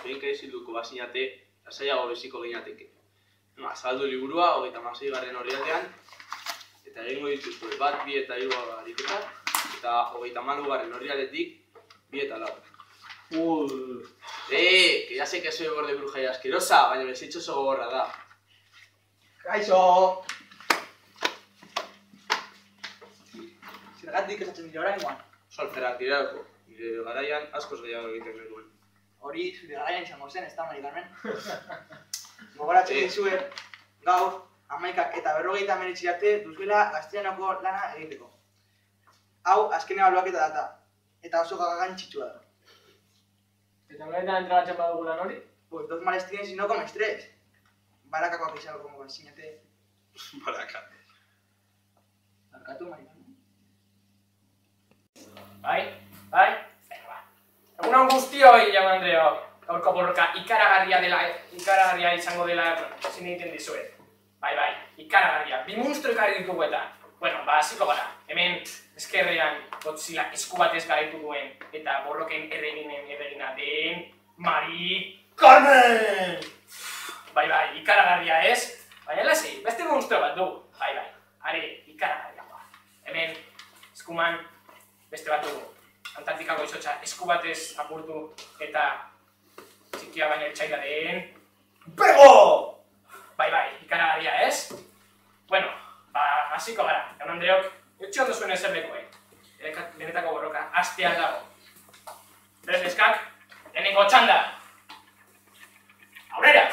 Benka izilduko bazinate, lasaiago beziko ginateke. Azaldu liburua, 36. orrialdean, eta egingo dituzue bat, 2 eta 3 ariketa, eta 34. orrialdetik 2 eta 4. Que ya sé que soy borde bruja y asquerosa, baina bezitxo oso gogorra da. Kaixo! Zergatik esatzen dira oraingoan? Solferak dirako, nire garaian askoz gehiago egiten genuen. Hori zure garaian izango zen, ez da, Mari Carmen? Gogoratzen dizuet, gaur, 11:49 arte duzuela gaztelaniako lana egiteko. Hau, azken ebaluaketa data, eta oso garrantzitsua da. Eta noretan entregatzen badugu lan hori? Pues 2 males tienes y no comes 3. Barakakoak izango como bazinate. Barakatu. Barkatu, Mari Carmen. Bai. Egunon guztioi, jaun Andreok. Gaurko borroka ikaragarria izango dela ezin egiten dizuet. Bai, ikaragarria. 2 munstro ekarri ditugu eta. Bueno, hasiko gara. Hemen eskerrean Godzilla esku batez garaitu duen eta borroken erregina den Mari Carmen! Bai, ikaragarria ez? Baina lasei, beste munstro bat dugu. Bai, are ikaragarriagoa. Hemen eskuman beste bat dugu. Antartikako izotxa esku batez apurtu eta txikia baina etxaila den Bego! Bai, ikaragarria ez? Bueno, hasiko gara. Jaun Andreok, etxe ondo zuen ezer lekoen. Benetako borroka, hastean dago. Tres neskak, lehenengo txanda. Aurrera!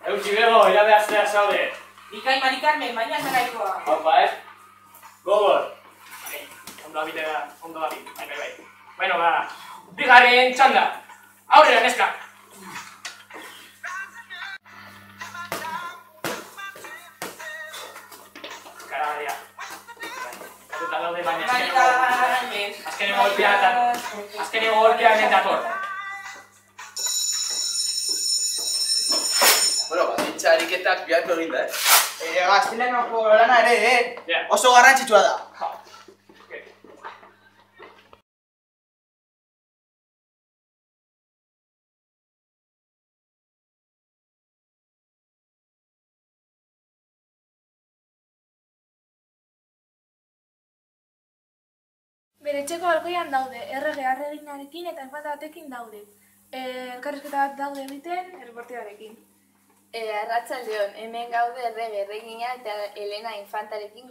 Eutxi bego, irabe aztea zaude. Ikai, Mari Carmen, baina zaraikoa. Haupa, ez? Gogor. Ondo abite da, ondo abit. Bai. Bueno, bigarren txanda. Aurrera, neska. Karagaria. Katuta daude, baina azkeneko golpea hemen dator. Bueno, bazitza ariketak biharko egin da, Gaztelaniako lana ere, oso garrantzitsua da. Bere etxeko balkoian daude, erreginarekin eta enfanta batekin daude. Elkarrizketa bat daude egiten, erreportearekin. Arratsaldeon, hemen gaude erregina eta Elena infantarekin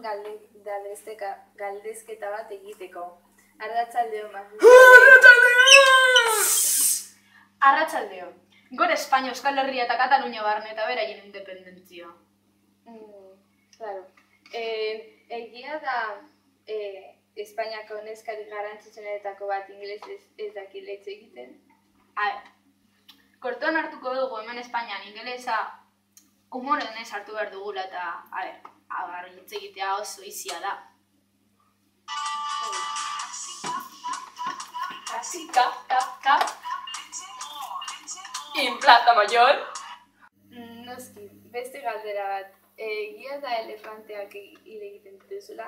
galdezketa bat egiteko. Arratsaldeon, Arratsaldeon. Gor Espainia, Euskal Herria eta Katalunia barne eta beraien independentzia. Claro. Egia da Espainiako neskarik garrantzitsuenetako bat ingelesez ez dakit hitz egiten. Kortuan hartuko dugu hemen Espainian ingelesa humorez hartu behar dugula eta, hitz egitea oso izia da. Casi, ka. In plata mayor. Noski, beste galdera bat. Egia da elefanteak hil egiten dituzula?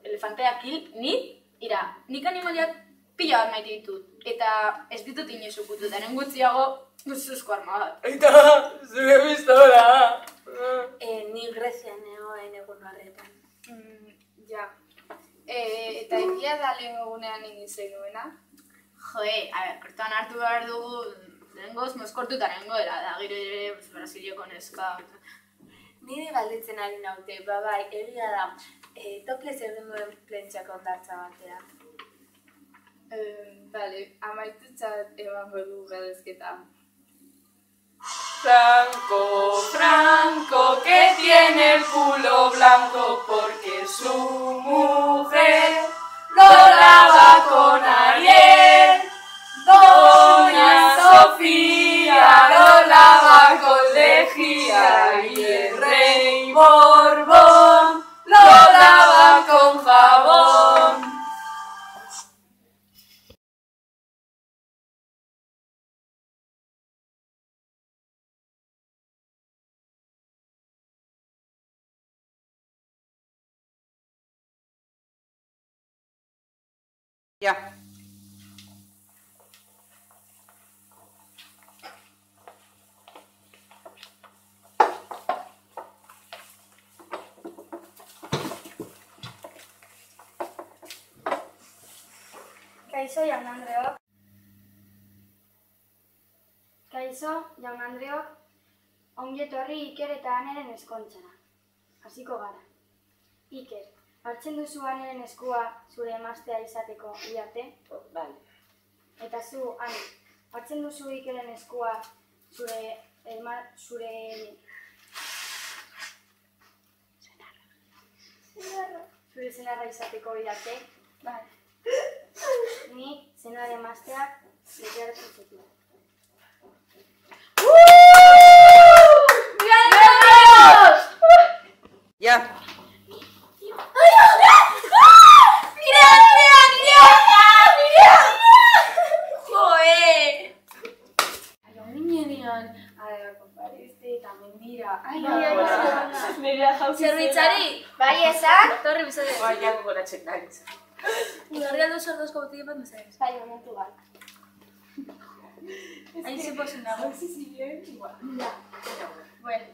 Elefanteak hil, nik animaliak pila bat maite ditut. Eta ez ditut inoiz ukutu, daren gutxiago zuzko arma bat. Aita, zure pistola! Ni Grezian egoen egun horretan. Ja. Eta egia da lehen egunean egin zenuena? Kortuan hartu behar dugu, lehengoz mozkortutan nengoela, da gero ere Brasiliako neska. Nire galdetzen ari naute, bai, egia da, toplez egin duen plentxako ondartza batean. Bale, amaitutzat emango du galdezketa. Franco, que tiene el culo blanco porque su mujer Ja. Kaixo, jaun-andreok. Kaixo, jaun-andreok. Ongi etorri Iker eta Aneren ezkontzara. Hasiko gara. Iker, hartzen duzu Aneren eskua zure emaztea izateko arte? Bai. Eta zu, Ane, hartzen duzu Ikeren eskua zure senarra izateko arte? Bai. Ni senare emazteak lehiartu zituen. Ja. Zerbitzari, Bai, esan? torri bizade. Bai, jango goratzen naiz. Torri aldo sordozko botegi bat mesedez. Bai, momentu bat. Hain zepozen dago. Ja. Bueno,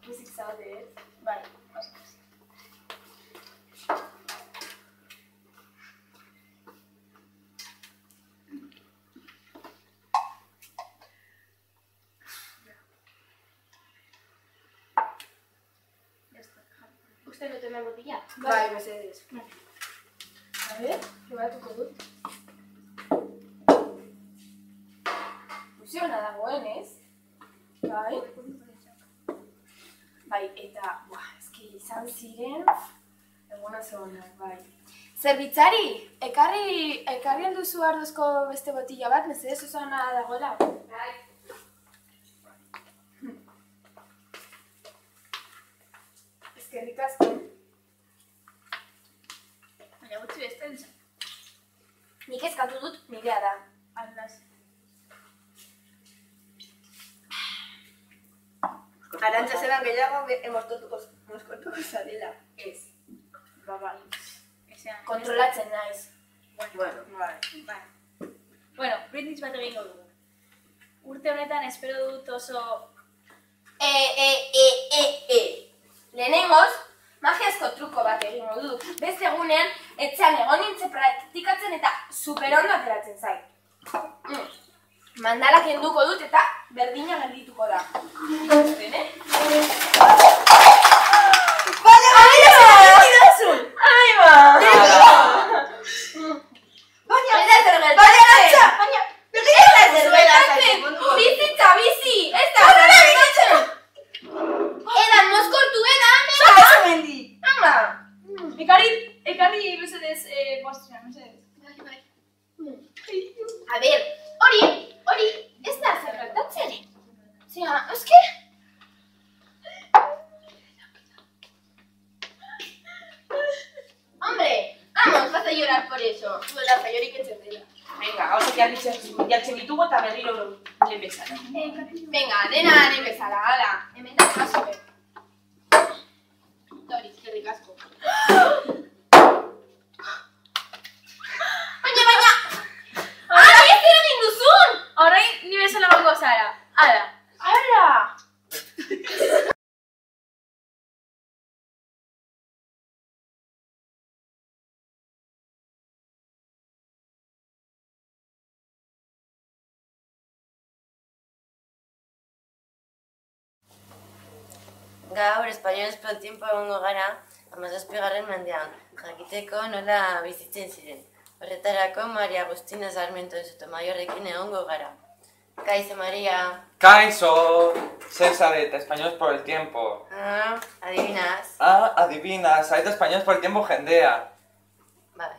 Musik zaude ez? bai. Uste dut hemen botila? Bai, mesedez. A ver, probatuko dut. Fusiona dagoen, ez? Bai. Bai, eta, eski izan ziren, eguna zegoenak, bai. Zerbitzari, ekarri alduzu arduzko beste botila bat, mesedez osana dagoela? Bai. Eskerrik asko. Baina gutxi beste entzat. Nik eskatu dut nirea da. Aldaz. Arantza zeban gehiago mozkortuko zarela. Ez. Bai. Ezean. Kontrolatzen naiz. Bueno, bai. Bueno, brindis bat egingo dugu. Urte honetan espero dut oso... Lehenengoz, magiazko truko bat egingo dut. Beste egunean, etxean egon nintzen praktikatzen eta superondo ateratzen zait. Mandala kenduko dut eta berdina geldituko da. Ikusten, Baina, zer bizitza, bizi! Ez da, edan mozkortu, edan, ama! Ekarri mesedez postra, mesedez. A ber, hori, ez da zer gertatzen. Zera, eske? Hombre, vamos, vas a llorar por eso. Duela zaiorik etxetela. Venga, hausak jartzen ditugu eta berriro lehen bezala. Venga, dena lehen bezala, hala. Hemen da paso, Dori, eskerrik asko. Baina! Ara, ez zer egin duzun! Horrein, ni bezala bango zara. Hala. Ara! Gaur, espainoles pel tiempo egongo gara, 17. mendean, jakiteko nola bizitzen ziren. Horretarako, Maria Agustina Sarmiento de Sotomayorrekin egongo gara. Kaixo, Maria. Kaixo, César, españoles por el tiempo. Ah, adivinaz. Ah, adivinas, hay de españoles por el tiempo jendea. Vale.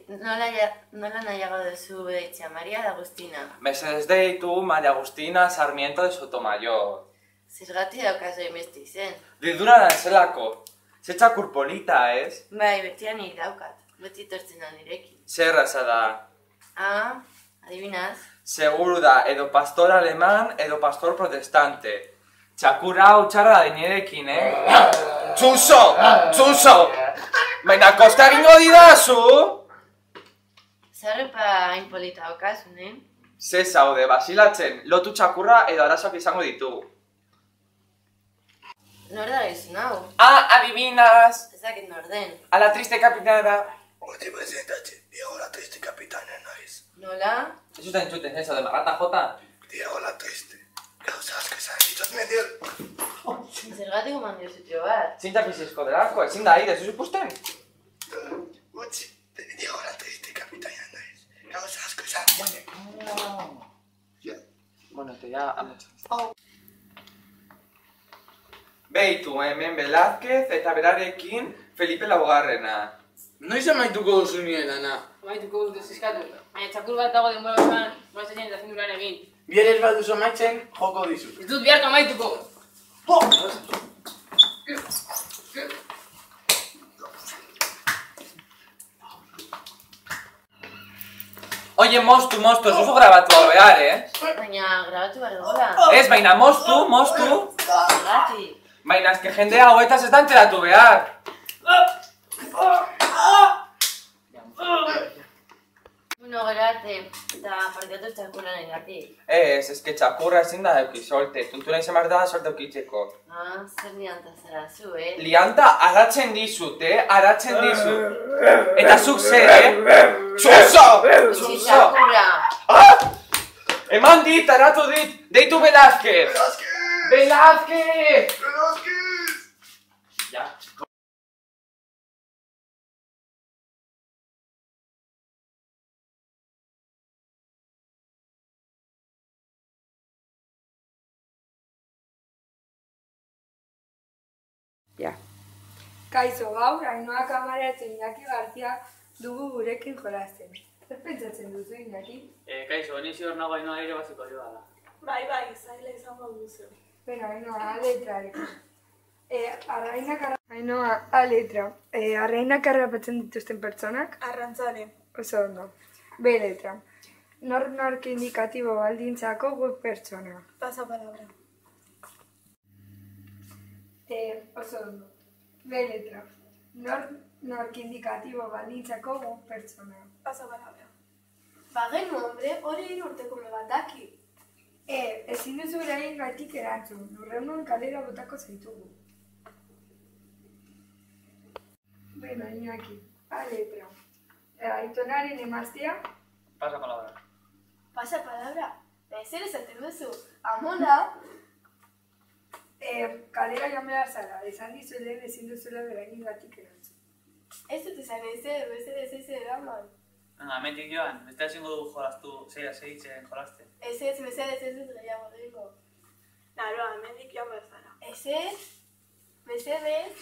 Nola nahiago duzu deitzea, Maria de Agustina? Mesedez deitu Maria Agustina Sarmiento de Sotomayor. Zergatik daukazu emesti izen. Didura naizelako. Zetxakur polita, ez? Bai, betian nire daukat. Beti tortzen da nirekin. Zer raza da? Ah, adivinaz. Seguru da, edo pastor aleman, edo pastor protestante. Txakurra hau txarra da nirekin, Txuso! Txuso! Baina kosta egingo didazu! Zerrepa hain polita okazun, Ze zaude, basilatzen, lotu txakurra edo arazoak izango ditugu. Nor da izun hau? Ah, adivinas! Ez dakit nor den. A la triste capitana. Oti presentatzen, Diego la triste kapitanen naiz. Nola? Ez usta entzuten, eso, de marrata jota. Diego la triste. Gauza asko esan ditut mendiel. Zergatik eman diozutio bat. Zinta fizizko delako, ezin da aire, zuzu pusten? Utzi, Diego la triste kapitanen naiz. Gauza asko esan. Bueno, te ya amotxan. Beitu, hemen Velázquez eta berarekin Felipe Laugarrena. Noiz amaituko duzu nire lana? Amaituko dut ez eskatu. Baina txakur bat dago denbora osoan, goazen eta zinduran egin. Bieres bat duzu amaitzen, joko dizut. Ez dut biharko amaituko. Oye, mostu, zuzu grabatu hau behar, Baina grabatu behar dugula. Ez, baina mostu. Zergatik. Baina ezke jendea hauetaz ez da enteratu behar. Bueno, gerate, eta parkeatu txakurra nahi gatik. Ez, ezke txakurra ezin da euki solte. Tuntu nahi zemar da solte eukitzeko. Ah, zer lianta zara zu, Lianta aratzen dizut, aratzen dizut. Eta zuk zer, Zuzo! Utsi txakurra! Eman dit, aratu dit, deitu Velázquez! Velázquez! Ja. Kaixo, gaur, Ainhoa Kamaratzen Iñaki Garcia dugu gurekin jolasten. Zer pentsatzen duzu, Iñaki? Kaixo, ni zior nago Ainhoa ere baziko joa da. Bai, zaila izango duzu. Bueno, Ainhoa, a letrarekin. Ainhoa, a letra. Arrainak harrapatzen dituzten pertsonak? Arrantzale. Oso ondo. B letra. Nork indikatibo baldintzako guk pertsona. Pasa palabra. Oso ondo. B letra. Nork indikatibo baldintzako guk pertsona. Pasa palabra. Bagenu, hombre, hori 3 urteko bataki. Ezin duzu erain gaitik erantzun. Lurreunon kalera botako zaitugu. Bueno, Iñaki. A letra. Aitonaren emaztea. Pasa palabra. Pasa palabra. Zer esaten duzu. Amona. Kalera joan behar zara. Esan dizu lehen ezin duzuela berain gaitik erantzun. Ez dut esan ez eraman. Hemendik joan, beste ezingo dugu jolastu, zeitzen jolasten. Ez dut gehiago egingo. Naroa, hemendik joan behar zara. Ez, mesedez.